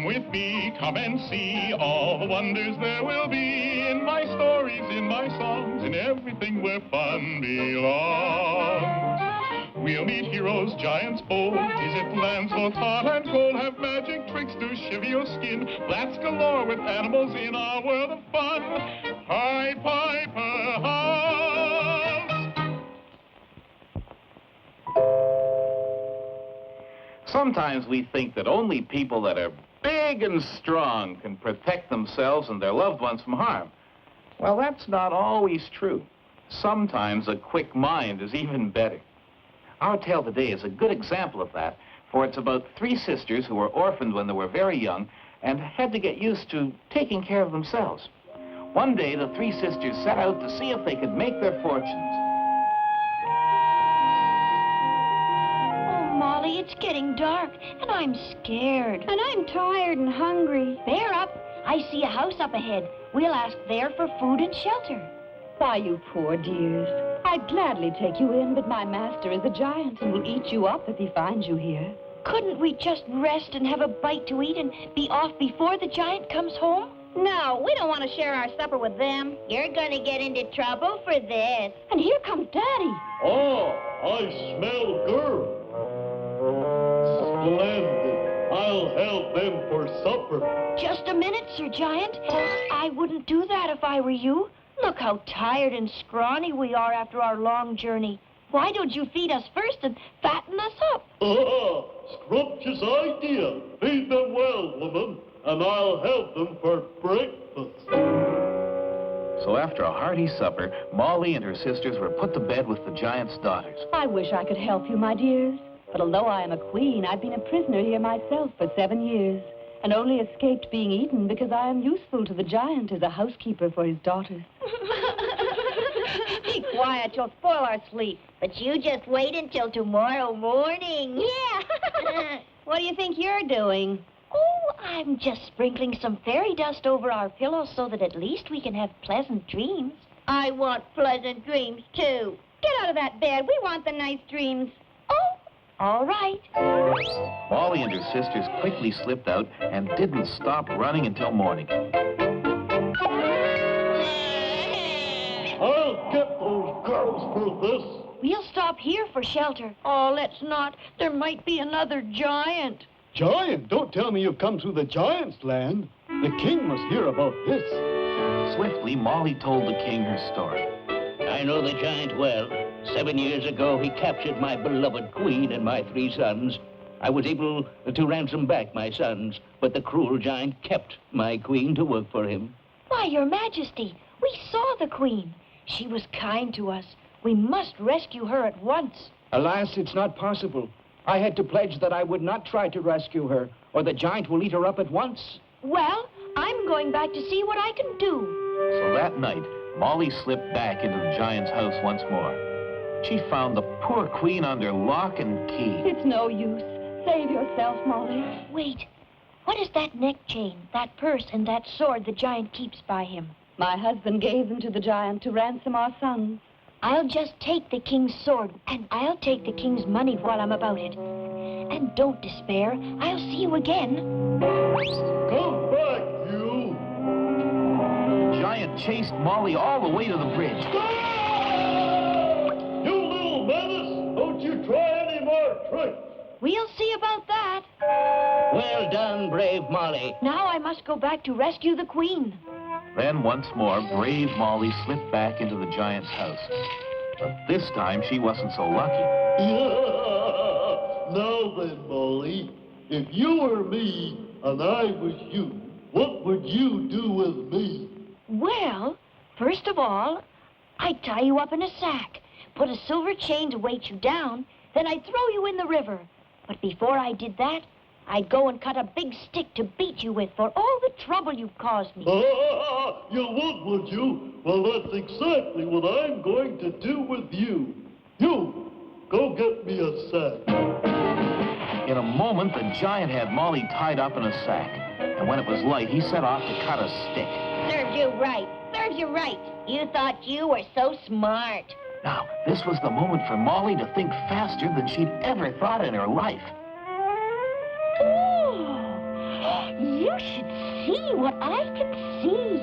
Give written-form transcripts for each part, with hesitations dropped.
Come with me, come and see all the wonders there will be in my stories, in my songs, in everything where fun belongs. We'll meet heroes, giants bold, visit lands both hot and cold, have magic tricks to shiver your skin, blast galore with animals in our world of fun. Pied Piper House. Sometimes we think that only people that are big and strong can protect themselves and their loved ones from harm. Well, that's not always true. Sometimes a quick mind is even better. Our tale today is a good example of that, for it's about three sisters who were orphaned when they were very young and had to get used to taking care of themselves. One day, the three sisters set out to see if they could make their fortunes. Oh, Molly, it's getting dark, and I'm scared. And I'm tired and hungry. Bear up. I see a house up ahead. We'll ask there for food and shelter. Why, you poor dears. I'd gladly take you in, but my master is a giant and will eat you up if he finds you here. Couldn't we just rest and have a bite to eat and be off before the giant comes home? No, we don't want to share our supper with them. You're going to get into trouble for this. And here comes Daddy. Oh, I smell girl. Splendid. I'll help them for supper. Just a minute, Sir Giant. I wouldn't do that if I were you. Look how tired and scrawny we are after our long journey. Why don't you feed us first and fatten us up? Ah, scrumptious idea. Feed them well, woman, and I'll help them for breakfast. So after a hearty supper, Molly and her sisters were put to bed with the giant's daughters. I wish I could help you, my dears. But although I am a queen, I've been a prisoner here myself for 7 years, and only escaped being eaten because I am useful to the giant as a housekeeper for his daughters. Be quiet, you'll spoil our sleep. But you just wait until tomorrow morning. Yeah. What do you think you're doing? Oh, I'm just sprinkling some fairy dust over our pillows so that at least we can have pleasant dreams. I want pleasant dreams, too. Get out of that bed. We want the nice dreams. Oh, all right. Molly and her sisters quickly slipped out and didn't stop running until morning. I'll get those girls for this. We'll stop here for shelter. Oh, let's not. There might be another giant. Giant? Don't tell me you've come through the giant's land. The king must hear about this. Swiftly, Molly told the king her story. I know the giant well. 7 years ago, he captured my beloved queen and my 3 sons. I was able to ransom back my sons, but the cruel giant kept my queen to work for him. Why, Your Majesty, we saw the queen. She was kind to us. We must rescue her at once. Alas, it's not possible. I had to pledge that I would not try to rescue her, or the giant will eat her up at once. Well, I'm going back to see what I can do. So that night, Molly slipped back into the giant's house once more. She found the poor queen under lock and key. It's no use. Save yourself, Molly. Wait. What is that neck chain, that purse, and that sword the giant keeps by him? My husband gave them to the giant to ransom our sons. I'll just take the king's sword, and I'll take the king's money while I'm about it. And don't despair. I'll see you again. Come back, you. The giant chased Molly all the way to the bridge. You little menace! Don't you try any more tricks. We'll see about that. Well done, brave Molly. Now I must go back to rescue the queen. Then once more, brave Molly slipped back into the giant's house. But this time, she wasn't so lucky. Now then, Molly, if you were me and I was you, what would you do with me? Well, first of all, I'd tie you up in a sack, put a silver chain to weight you down, then I'd throw you in the river. But before I did that, I'd go and cut a big stick to beat you with for all the trouble you've caused me. You would you? Well, that's exactly what I'm going to do with you. You, go get me a sack. In a moment, the giant had Molly tied up in a sack. And when it was light, he set off to cut a stick. Serves you right. Serves you right. You thought you were so smart. Now, this was the moment for Molly to think faster than she'd ever thought in her life. Oh, You should see what I can see.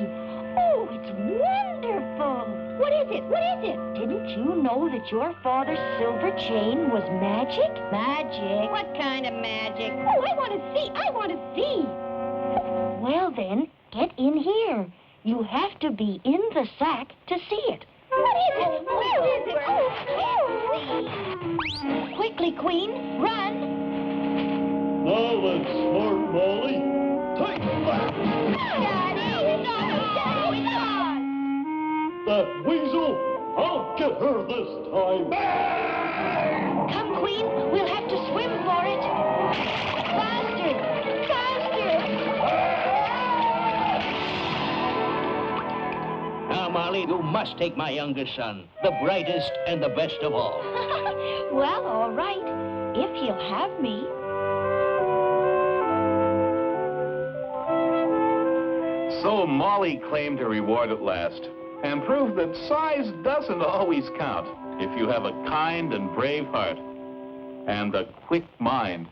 Oh, it's wonderful. What is it? What is it? Didn't you know that your father's silver chain was magic? Magic? What kind of magic? Oh, I want to see. I want to see. Well, then, get in here. You have to be in the sack to see it. What is it? Where is it? Oh, quickly, Queen, run. Now then, smart Molly. Take that! That weasel! I'll get her this time! Come, Queen, we'll have to swim for it. Faster, faster. Now, Molly, you must take my youngest son, the brightest and the best of all. Well, all right, if he'll have me. So Molly claimed her reward at last and proved that size doesn't always count if you have a kind and brave heart and a quick mind.